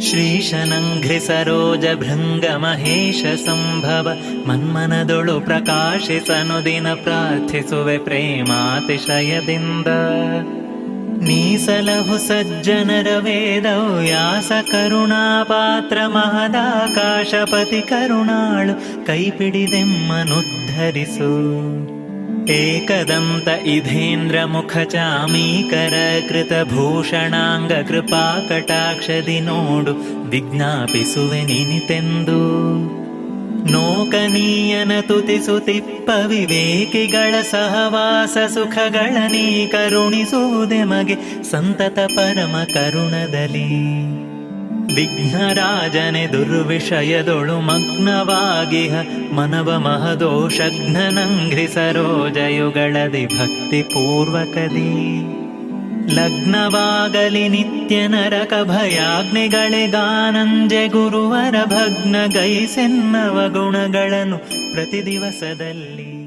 ಶ್ರೀಶನಂಘ್ರಿ ಸರೋಜ ಭೃಂಗ ಮಹೇಶ ಸಂಭವ ಮನ್ಮನದೊಳು ಪ್ರಕಾಶಿಸನು ದಿನ ಪ್ರಾರ್ಥಿಸುವೆ ಪ್ರೇಮಾತಿಶಯದಿಂದ. ನೀಸಲಹು ಸಜ್ಜನರ ವೇದವ್ಯಾಸ ಕರುಣಾಪಾತ್ರ ಮಹದಾಕಾಶಪತಿ ಕರುಣಾಳು ಕೈಪಿಡಿದೆಮ್ಮನುದ್ಧರಿಸು. ಏಕದಂತ ಇಧೇಂದ್ರ ಮುಖ ಚಾಮೀಕರ ಕೃತ ಭೂಷಣಾಂಗ ಕೃಪಾ ಕಟಾಕ್ಷದಿ ನೋಡು ವಿಜ್ಞಾಪಿಸುವೆ ನಿನಿತೆಂದು. ನೋಕನೀಯನ ತುತಿಸುತಿಪ್ಪ ವಿವೇಕಿಗಳ ಸಹವಾಸ ಸುಖಗಳ ನೀ ಕರುಣಿಸುವುದೆಮಗೆ ಸಂತತ ಪರಮ ಕರುಣದಲ್ಲಿ. ವಿಘ್ನರಾಜನೆ ದುರ್ವಿಷಯದೊಳು ಮಗ್ನವಾಗಿಹ ಮನವ ಮಹದೋಷಘ್ನನಂಘ್ರಿ ಸರೋಜಯುಗಳದಿ ಭಕ್ತಿ ಪೂರ್ವಕದಿ. ಲಗ್ನವಾಗಲಿ ನಿತ್ಯ ನರಕ ಭಯಾಗ್ನಿಗಳಿಗಾನಂಜೆ ಗುರುವರ ಭಗ್ನ ಗೈಸೆನ್ನವ ಗುಣಗಳನ್ನು ಪ್ರತಿ ದಿವಸದಲ್ಲಿ.